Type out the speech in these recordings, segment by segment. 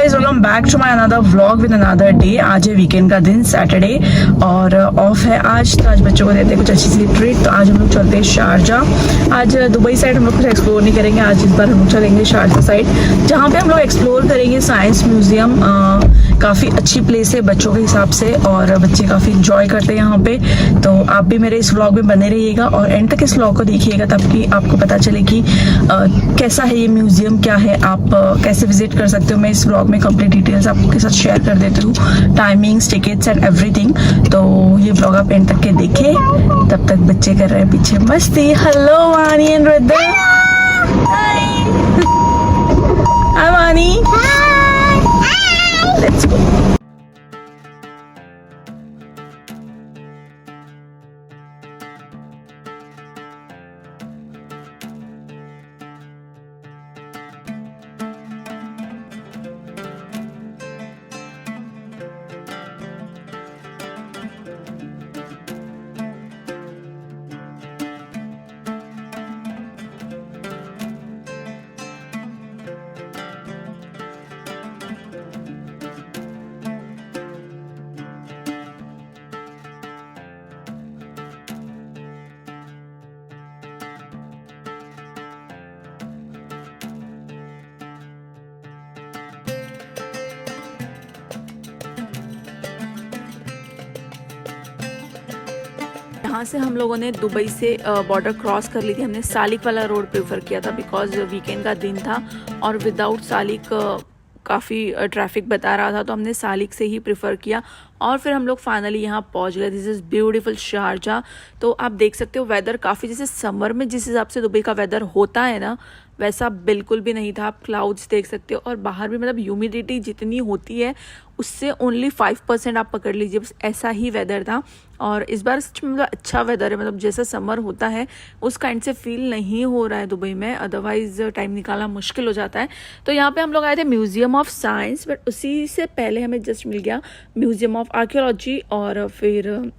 Guys, welcome back to my another vlog with another day. आज है weekend का दिन, सैटरडे, और ऑफ है आज। तो आज बच्चों को देते हैं कुछ अच्छी सी ट्रीट। तो आज हम लोग चलते हैं शारजाह। आज दुबई साइड हम लोग कुछ एक्सप्लोर नहीं करेंगे। आज इस बार हम लोग चलेंगे शारजाह साइड, जहाँ पे हम लोग एक्सप्लोर करेंगे साइंस म्यूजियम। काफ़ी अच्छी प्लेस है बच्चों के हिसाब से, और बच्चे काफ़ी इंजॉय करते हैं यहाँ पे। तो आप भी मेरे इस व्लॉग में बने रहिएगा और एंड तक इस व्लॉग को देखिएगा, ताकि आपको पता चले कि कैसा है ये म्यूजियम, क्या है, आप कैसे विजिट कर सकते हो। मैं इस व्लॉग में कंप्लीट डिटेल्स आपके साथ शेयर कर देती हूँ, टाइमिंग्स, टिकट्स एंड एवरीथिंग। तो ये व्लॉग आप एंड तक के देखें। तब तक बच्चे कर रहे हैं पीछे मस्ती। हेलो वानी एंड रुद्र। हाय वानी। Let's go. यहाँ से हम लोगों ने दुबई से बॉर्डर क्रॉस कर ली थी। हमने सालिक वाला रोड प्रेफर किया था, बिकॉज वीकेंड का दिन था और विदाउट सालिक काफ़ी ट्रैफिक बता रहा था, तो हमने सालिक से ही प्रेफर किया। और फिर हम लोग फाइनली यहाँ पहुँच गए। This is beautiful Sharjah. तो आप देख सकते हो वेदर काफ़ी, जैसे समर में जिस हिसाब से दुबई का वेदर होता है ना, वैसा बिल्कुल भी नहीं था। आप क्लाउड्स देख सकते हो, और बाहर भी मतलब ह्यूमिडिटी जितनी होती है उससे ओनली 5% आप पकड़ लीजिए, बस ऐसा ही वेदर था। और इस बार सच में मतलब अच्छा वेदर है, मतलब जैसा समर होता है उस काइंड से फील नहीं हो रहा है दुबई में, अदरवाइज टाइम निकालना मुश्किल हो जाता है। तो यहाँ पे हम लोग आए थे म्यूजियम ऑफ साइंस, बट उसी से पहले हमें जस्ट मिल गया म्यूजियम ऑफ आर्कियोलॉजी। और फिर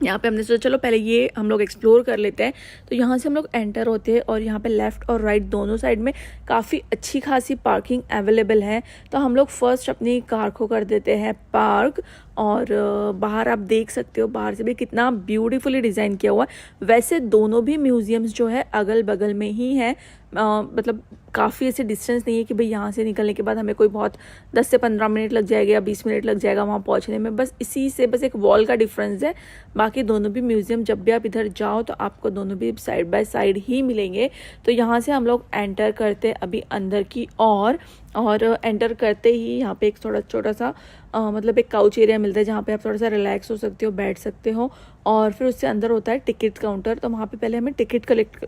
यहाँ पे हमने सोचा चलो पहले ये हम लोग एक्सप्लोर कर लेते हैं। तो यहाँ से हम लोग एंटर होते हैं, और यहाँ पे लेफ़्ट और राइट दोनों साइड में काफ़ी अच्छी खासी पार्किंग अवेलेबल है। तो हम लोग फर्स्ट अपनी कार को कर देते हैं पार्क। और बाहर आप देख सकते हो, बाहर से भी कितना ब्यूटीफुली डिज़ाइन किया हुआ है। वैसे दोनों भी म्यूजियम्स जो है अगल बगल में ही है, मतलब काफ़ी ऐसे डिस्टेंस नहीं है कि भाई यहाँ से निकलने के बाद हमें कोई बहुत 10 से 15 मिनट लग जाएगा या 20 मिनट लग जाएगा वहाँ पहुँचने में। बस इसी से बस एक वॉल का डिफरेंस है। बाकी दोनों भी म्यूज़ियम जब भी आप इधर जाओ तो आपको दोनों भी साइड बाय साइड ही मिलेंगे। तो यहाँ से हम लोग एंटर करते अभी अंदर की और एंटर करते ही यहाँ पे एक थोड़ा छोटा सा मतलब एक काउच एरिया मिलता है, जहाँ पे आप थोड़ा सा रिलैक्स हो सकते हो, बैठ सकते हो। और फिर उससे अंदर होता है टिकट काउंटर। तो वहाँ पे पहले हमें टिकट कलेक्ट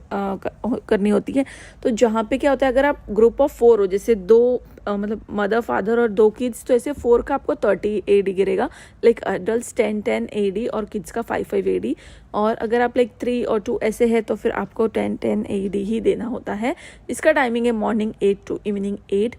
करनी होती है। तो जहाँ पे क्या होता है, अगर आप ग्रुप ऑफ 4 हो, जैसे 2 मतलब मदर फादर और 2 किड्स, तो ऐसे 4 का आपको 30 AD गिरेगा, लाइक अडल्ट 10 AD और किड्स का 5 AD। और अगर आप लाइक 3 और 2 ऐसे है तो फिर आपको 10 AD ही देना होता है। इसका टाइमिंग है मॉर्निंग 8 to इवनिंग 8।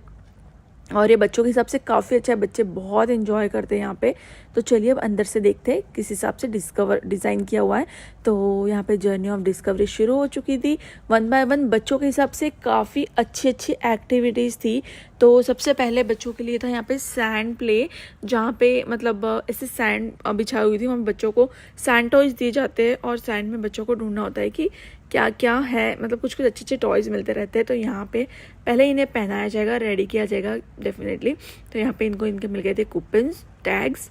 और ये बच्चों के हिसाब से काफ़ी अच्छा है, बच्चे बहुत एंजॉय करते हैं यहाँ पे। तो चलिए अब अंदर से देखते हैं किस हिसाब से डिज़ाइन किया हुआ है। तो यहाँ पे जर्नी ऑफ डिस्कवरी शुरू हो चुकी थी। 1 by 1 बच्चों के हिसाब से काफ़ी अच्छी एक्टिविटीज़ थी। तो सबसे पहले बच्चों के लिए था यहाँ पे सैंड प्ले, जहाँ पे मतलब ऐसे सैंड बिछाई हुई थी। वहाँ बच्चों को सैंड टॉयज़ दिए जाते हैं, और सैंड में बच्चों को ढूंढना होता है कि क्या क्या है, मतलब कुछ कुछ अच्छे टॉयज़ मिलते रहते हैं। तो यहाँ पे पहले इन्हें पहनाया जाएगा, रेडी किया जाएगा डेफिनेटली। तो यहाँ पे इनके मिल गए थे कूपन्स, टैग्स,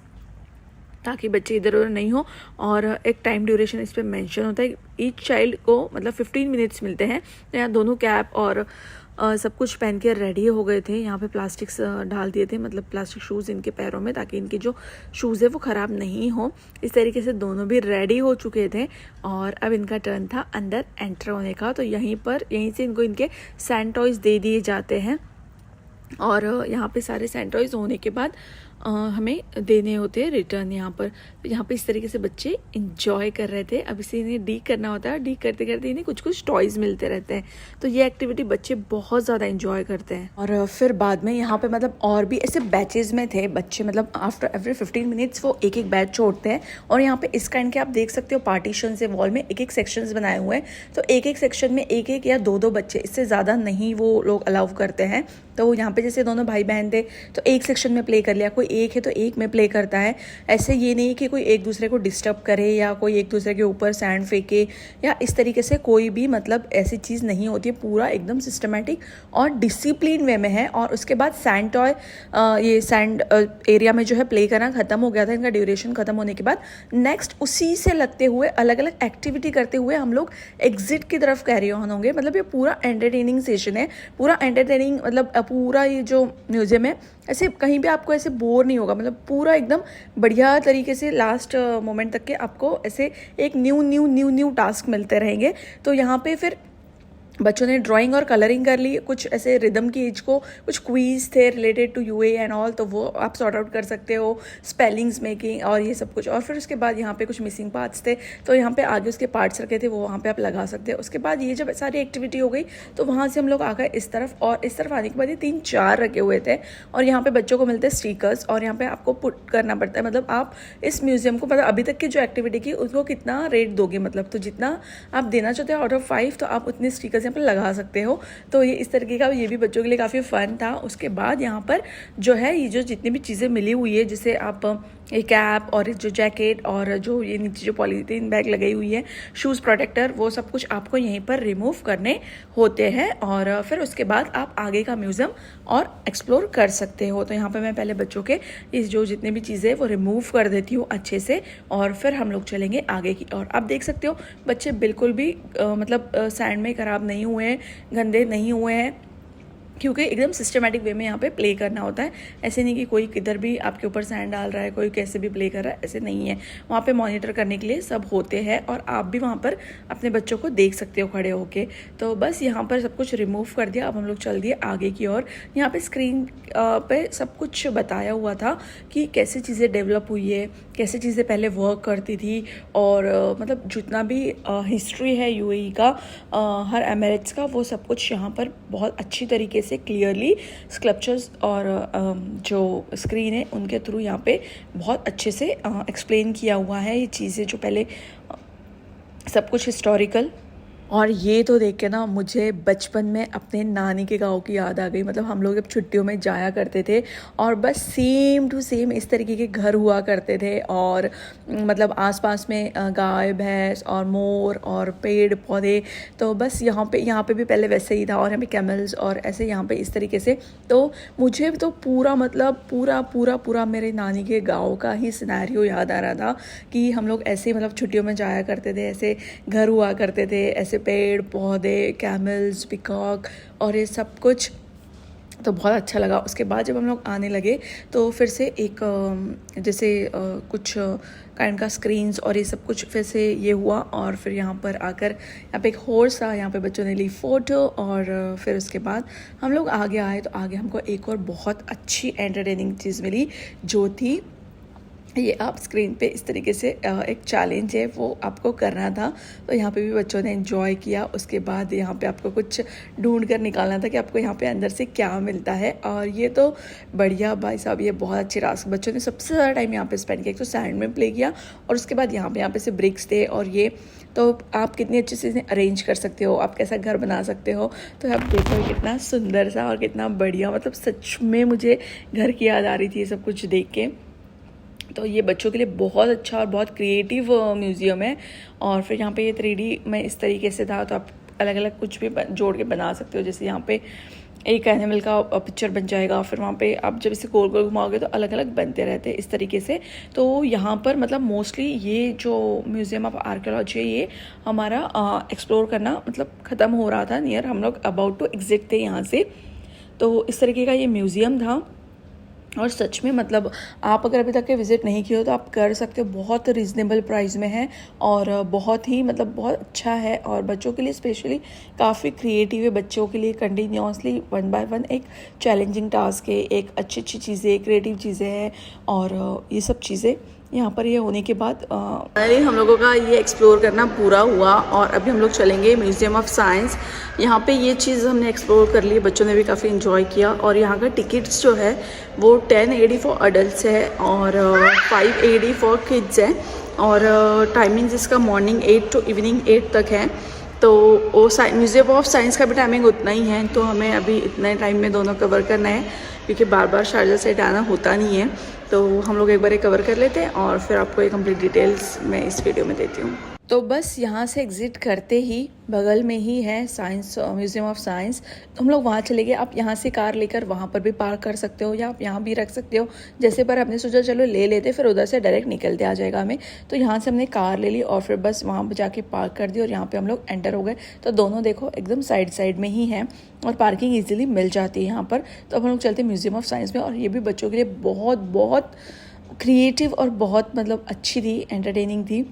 ताकि बच्चे इधर उधर नहीं हो। और एक टाइम ड्यूरेशन इस पर मेंशन होता है। ईच चाइल्ड को मतलब 15 मिनट्स मिलते हैं। तो यहाँ दोनों कैप और सब कुछ पहन के रेडी हो गए थे। यहाँ पे प्लास्टिक्स डाल दिए थे, मतलब प्लास्टिक शूज़ इनके पैरों में, ताकि इनके जो शूज़ है वो ख़राब नहीं हो। इस तरीके से दोनों भी रेडी हो चुके थे, और अब इनका टर्न था अंदर एंटर होने का। तो यहीं से इनको इनके सैंड टॉयज़ दे दिए जाते हैं। और यहाँ पे सारे सैंड टॉयज़ होने के बाद हमें देने होते हैं रिटर्न यहाँ पर। तो यहाँ पे इस तरीके से बच्चे इंजॉय कर रहे थे। अब इसे इन्हें डी करना होता है, डी करते करते इन्हें कुछ कुछ टॉयज़ मिलते रहते हैं। तो ये एक्टिविटी बच्चे बहुत ज़्यादा इंजॉय करते हैं। और फिर बाद में यहाँ पे मतलब और भी ऐसे बैचेज़ में थे बच्चे, मतलब आफ्टर एवरी 15 मिनट्स वो एक एक बैच छोड़ते हैं। और यहाँ पे इस काइंड के आप देख सकते हो पार्टीशन से वॉल में एक एक सेक्शंस बनाए हुए हैं। तो एक एक सेक्शन में एक एक या दो दो बच्चे, इससे ज़्यादा नहीं वो लोग अलाउ करते हैं। तो यहाँ पे जैसे दोनों भाई बहन थे तो एक सेक्शन में प्ले कर लिया, कोई एक है तो एक में प्ले करता है। ऐसे ये नहीं कि कोई एक दूसरे को डिस्टर्ब करे या कोई एक दूसरे के ऊपर सैंड फेंके या इस तरीके से, कोई भी मतलब ऐसी चीज़ नहीं होती है। पूरा एकदम सिस्टमेटिक और डिसिप्लिन वे में है। और उसके बाद सैंड टॉय, ये सैंड एरिया में जो है प्ले करना ख़त्म हो गया था। इनका ड्यूरेशन ख़त्म होने के बाद नेक्स्ट उसी से लगते हुए अलग अलग एक्टिविटी करते हुए हम लोग एग्जिट की तरफ कैरी ऑन होंगे। मतलब ये पूरा एंटरटेनिंग सेशन है, पूरा एंटरटेनिंग, मतलब पूरा ये जो म्यूजियम है ऐसे कहीं भी आपको ऐसे बोर नहीं होगा। मतलब पूरा एकदम बढ़िया तरीके से लास्ट मोमेंट तक के आपको ऐसे एक न्यू टास्क मिलते रहेंगे। तो यहाँ पे फिर बच्चों ने ड्राइंग और कलरिंग कर ली, कुछ ऐसे रिदम की एज को कुछ क्वीज थे related to UA and all, तो वो आप सॉर्ट आउट कर सकते हो, स्पेलिंग्स मेकिंग और ये सब कुछ। और फिर उसके बाद यहाँ पे कुछ मिसिंग पार्ट्स थे तो यहाँ पे आगे उसके पार्ट्स रखे थे, वो वहाँ पे आप लगा सकते हो। उसके बाद ये जब सारी एक्टिविटी हो गई तो वहाँ से हम लोग आ गए इस तरफ, और इस तरफ आने के बाद ये 3-4 रखे हुए थे। और यहाँ पे बच्चों को मिलते हैं स्टिकर्स और यहाँ पे आपको पुट करना पड़ता है। मतलब आप इस म्यूजियम को, मतलब अभी तक की जो एक्टिविटी की उसको कितना रेट दोगे, मतलब तो जितना आप देना चाहते हो आउट ऑफ 5 तो आप उतने स्टिकर्स यहाँ पर लगा सकते हो। तो ये इस तरीके का, ये भी बच्चों के लिए काफ़ी फ़न था। उसके बाद यहाँ पर जो है ये जो जितनी भी चीज़ें मिली हुई है, जैसे आप ये कैप और जो जैकेट और जो ये नीचे जो पॉलीथीन बैग लगाई हुई है, शूज़ प्रोटेक्टर, वो सब कुछ आपको यहीं पर रिमूव करने होते हैं। और फिर उसके बाद आप आगे का म्यूज़ियम और एक्सप्लोर कर सकते हो। तो यहाँ पर मैं पहले बच्चों के इस जो जितने भी चीज़ें वो रिमूव कर देती हूँ अच्छे से, और फिर हम लोग चलेंगे आगे की। और आप देख सकते हो बच्चे बिल्कुल भी मतलब सैंड में ख़राब नहीं हुए हैं, गंदे नहीं हुए हैं, क्योंकि एकदम सिस्टमेटिक वे में यहाँ पे प्ले करना होता है। ऐसे नहीं कि कोई किधर भी आपके ऊपर सैंड डाल रहा है, कोई कैसे भी प्ले कर रहा है, ऐसे नहीं है। वहाँ पे मॉनिटर करने के लिए सब होते हैं और आप भी वहाँ पर अपने बच्चों को देख सकते हो खड़े होके। तो बस यहाँ पर सब कुछ रिमूव कर दिया। अब हम लोग चल दिए आगे की ओर। यहाँ पे स्क्रीन पे सब कुछ बताया हुआ था कि कैसे चीज़ें डेवलप हुई है, कैसे चीज़ें पहले वर्क करती थी, और मतलब जितना भी हिस्ट्री है यूएई का, हर एमिरेट्स का, वो सब कुछ यहाँ पर बहुत अच्छी तरीके से क्लियरली स्कल्पचर्स और जो स्क्रीन है उनके थ्रू यहाँ पे बहुत अच्छे से एक्सप्लेन किया हुआ है ये चीज़ें, जो पहले सब कुछ हिस्टोरिकल। और ये तो देख के ना मुझे बचपन में अपने नानी के गांव की याद आ गई। मतलब हम लोग जब छुट्टियों में जाया करते थे और बस सेम टू सेम इस तरीके के घर हुआ करते थे, और मतलब आसपास में गाय भैंस और मोर और पेड़ पौधे। तो बस यहाँ पे भी पहले वैसे ही था, और यहाँ पे कैमल्स और ऐसे यहाँ पे इस तरीके से। तो मुझे तो पूरा मतलब पूरा मेरे नानी के गाँव का ही सिनेरियो याद आ रहा था कि हम लोग ऐसे मतलब छुट्टियों में जाया करते थे, ऐसे घर हुआ करते थे, ऐसे पेड़ पौधे, कैमल्स, पिकॉक और ये सब कुछ। तो बहुत अच्छा लगा। उसके बाद जब हम लोग आने लगे तो फिर से एक जैसे कुछ काइंड का स्क्रीन्स और ये सब कुछ फिर से ये हुआ, और फिर यहाँ पर आकर यहाँ पे एक हॉर्स था, यहाँ पे बच्चों ने ली फ़ोटो। और फिर उसके बाद हम लोग आगे आए तो आगे हमको एक और बहुत अच्छी एंटरटेनिंग चीज़ मिली, जो थी ये आप स्क्रीन पे इस तरीके से एक चैलेंज है वो आपको करना था। तो यहाँ पे भी बच्चों ने एंजॉय किया। उसके बाद यहाँ पे आपको कुछ ढूंढ कर निकालना था कि आपको यहाँ पे अंदर से क्या मिलता है, और ये तो बढ़िया भाई साहब, ये बहुत अच्छे टास्क। बच्चों ने सबसे ज़्यादा टाइम यहाँ पे स्पेंड किया। एक तो सैंड में प्ले किया, और उसके बाद यहाँ पे से ब्रिक्स थे, और ये तो आप कितनी अच्छे से इन्हें अरेंज कर सकते हो, आप कैसा घर बना सकते हो। तो आप देखो कितना सुंदर सा और कितना बढ़िया, मतलब सच में मुझे घर की याद आ रही थी ये सब कुछ देख के। तो ये बच्चों के लिए बहुत अच्छा और बहुत क्रिएटिव म्यूज़ियम है। और फिर यहाँ पे ये 3D में इस तरीके से था, तो आप अलग अलग कुछ भी जोड़ के बना सकते हो। जैसे यहाँ पे एक एनिमल का पिक्चर बन जाएगा, फिर वहाँ पे आप जब इसे गोल गोल घुमाओगे तो अलग अलग बनते रहते हैं इस तरीके से। तो यहाँ पर मतलब मोस्टली ये जो म्यूज़ियम ऑफ आर्कियोलॉजी है ये हमारा एक्सप्लोर करना मतलब ख़त्म हो रहा था, नियर हम लोग अबाउट टू एग्जिट थे यहाँ से। तो इस तरीके का ये म्यूज़ियम था। और सच में मतलब आप अगर अभी तक के विज़िट नहीं किए हो तो आप कर सकते हो, बहुत रीज़नेबल प्राइस में है और बहुत ही मतलब बहुत अच्छा है। और बच्चों के लिए स्पेशली काफ़ी क्रिएटिव है, बच्चों के लिए कंटिन्यूसली वन बाय वन एक चैलेंजिंग टास्क है, एक अच्छी अच्छी चीज़ें, क्रिएटिव चीज़ें हैं और ये सब चीज़ें यहाँ पर ये होने के बाद फाइनली हम लोगों का ये एक्सप्लोर करना पूरा हुआ और अभी हम लोग चलेंगे म्यूज़ियम ऑफ साइंस। यहाँ पे ये चीज़ हमने एक्सप्लोर कर ली, बच्चों ने भी काफ़ी इन्जॉय किया। और यहाँ का टिकट्स जो है वो 10 AD फॉर अडल्ट्स है और 5 AD फॉर किड्स है और टाइमिंग्स इसका मॉर्निंग 8 to इवनिंग 8 तक है। तो वो म्यूज़ियम ऑफ साइंस का भी टाइमिंग उतना ही है, तो हमें अभी इतने टाइम में दोनों कवर करना है क्योंकि बार बार शारजा साइड आना होता नहीं है। तो हम लोग एक बार कवर कर लेते हैं और फिर आपको ये कंप्लीट डिटेल्स मैं इस वीडियो में देती हूँ। तो बस यहाँ से एग्ज़िट करते ही बगल में ही है साइंस म्यूज़ियम ऑफ साइंस, तो हम लोग वहाँ चले गए। आप यहाँ से कार लेकर वहाँ पर भी पार्क कर सकते हो या आप यहाँ भी रख सकते हो जैसे, पर हमने सोचा चलो ले लेते, फिर उधर से डायरेक्ट निकलते आ जाएगा हमें। तो यहाँ से हमने कार ले ली और फिर बस वहाँ पर जाके पार्क कर दी और यहाँ पर हम लोग एंटर हो गए। तो दोनों देखो एकदम साइड साइड में ही है और पार्किंग ईजिली मिल जाती है यहाँ पर। तो अब हम लोग चलते हैं म्यूज़ियम ऑफ साइंस में और ये भी बच्चों के लिए बहुत बहुत क्रिएटिव और बहुत मतलब अच्छी थी, एंटरटेनिंग थी।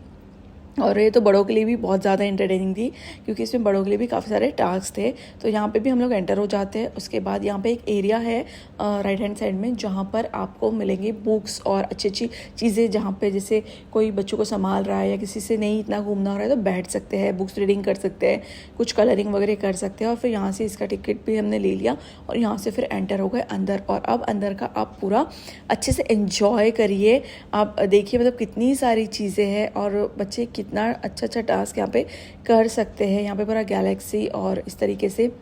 और ये तो बड़ों के लिए भी बहुत ज़्यादा एंटरटेनिंग थी क्योंकि इसमें बड़ों के लिए भी काफ़ी सारे टास्क थे। तो यहाँ पे भी हम लोग एंटर हो जाते हैं। उसके बाद यहाँ पे एक एरिया है राइट हैंड साइड में जहाँ पर आपको मिलेंगी बुक्स और अच्छी अच्छी चीज़ें, जहाँ पे जैसे कोई बच्चों को संभाल रहा है या किसी से नहीं इतना घूमना हो रहा है तो बैठ सकते हैं, बुक्स रीडिंग कर सकते हैं, कुछ कलरिंग वगैरह कर सकते हैं। और फिर यहाँ से इसका टिकट भी हमने ले लिया और यहाँ से फिर एंटर हो गए अंदर। और अब अंदर का आप पूरा अच्छे से एंजॉय करिए। आप देखिए मतलब कितनी सारी चीज़ें हैं और बच्चे कितना अच्छा अच्छा टास्क यहाँ पे कर सकते हैं। यहाँ पे पूरा गैलेक्सी और इस तरीके से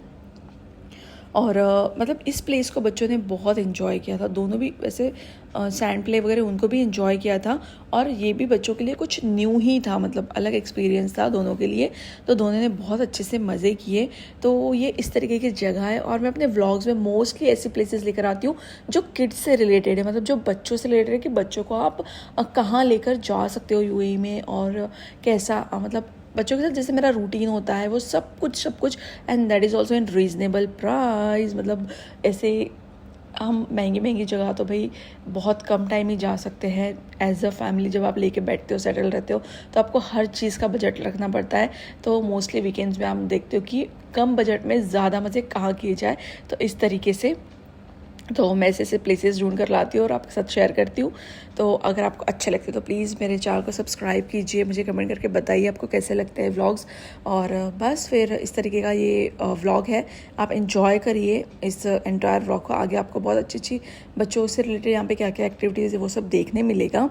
और मतलब इस प्लेस को बच्चों ने बहुत इन्जॉय किया था। दोनों भी वैसे सैंड प्ले वगैरह उनको भी इन्जॉय किया था और ये भी बच्चों के लिए कुछ न्यू ही था, मतलब अलग एक्सपीरियंस था दोनों के लिए। तो दोनों ने बहुत अच्छे से मज़े किए। तो ये इस तरीके की जगह है और मैं अपने व्लॉग्स में मोस्टली ऐसी प्लेसेस लेकर आती हूँ जो किड्स से रिलेटेड है, मतलब जो बच्चों से रिलेटेड है कि बच्चों को आप कहाँ लेकर जा सकते हो यूएई में और कैसा मतलब बच्चों के साथ जैसे मेरा रूटीन होता है वो सब कुछ and that is also in reasonable price. मतलब ऐसे हम महंगी जगह तो भाई बहुत कम टाइम ही जा सकते हैं। एज अ फैमिली जब आप लेके बैठते हो, सेटल रहते हो, तो आपको हर चीज़ का बजट रखना पड़ता है। तो मोस्टली वीकेंड्स में आप देखते हो कि कम बजट में ज़्यादा मज़े कहाँ किए जाए। तो इस तरीके से तो मैं ऐसे प्लेसेस ढूंढ कर लाती हूँ और आपके साथ शेयर करती हूँ। तो अगर आपको अच्छे लगते तो प्लीज़ मेरे चैनल को सब्सक्राइब कीजिए, मुझे कमेंट करके बताइए आपको कैसे लगते हैं व्लॉग्स। और बस फिर इस तरीके का ये व्लॉग है, आप एंजॉय करिए इस एंटायर व्लॉग को। आगे आपको बहुत अच्छी अच्छी बच्चों से रिलेटेड यहाँ पे क्या क्या एक्टिविटीज़ है वो सब देखने मिलेगा।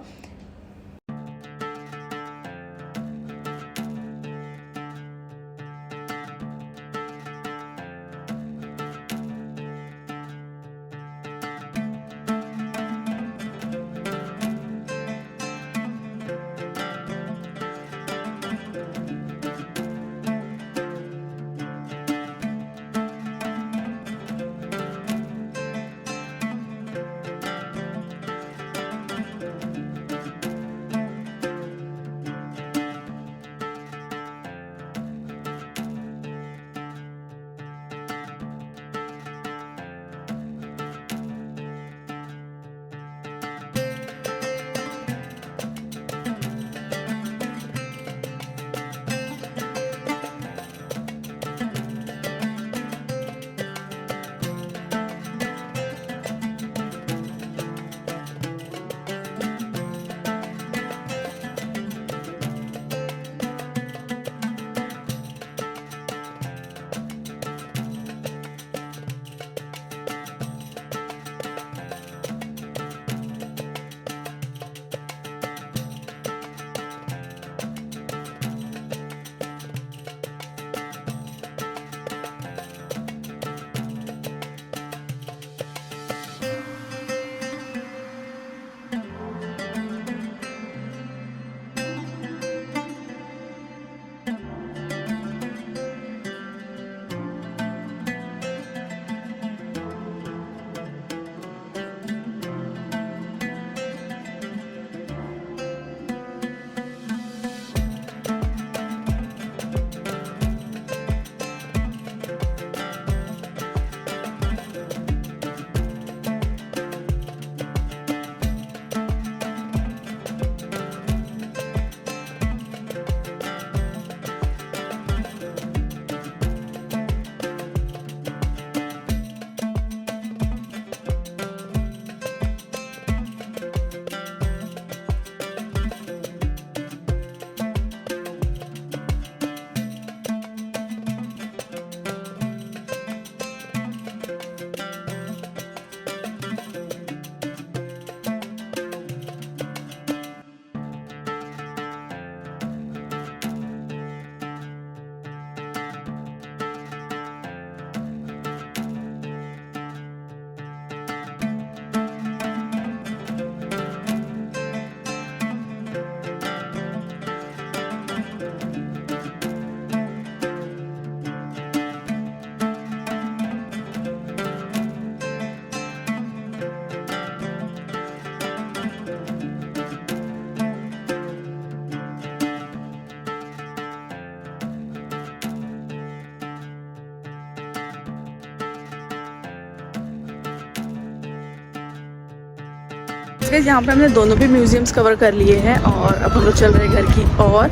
यहाँ पे हमने दोनों भी म्यूजियम्स कवर कर लिए हैं और अब हम लोग चल रहे हैं घर की और।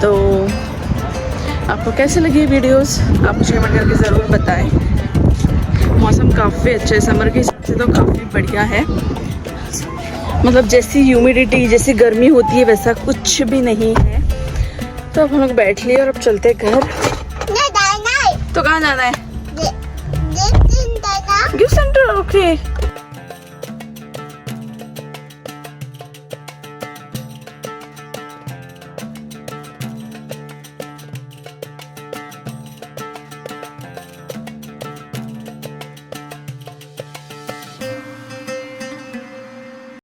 तो आपको कैसे लगी वीडियोस आप मुझे कमेंट करके ज़रूर बताएं। मौसम काफ़ी अच्छा है, समर के हिसाब से तो काफ़ी बढ़िया है। मतलब जैसी ह्यूमिडिटी जैसी गर्मी होती है वैसा कुछ भी नहीं है। तो अब हम लोग बैठ लिए और अब चलते हैं घर। तो कहाँ जाना है? Gift centre. ओके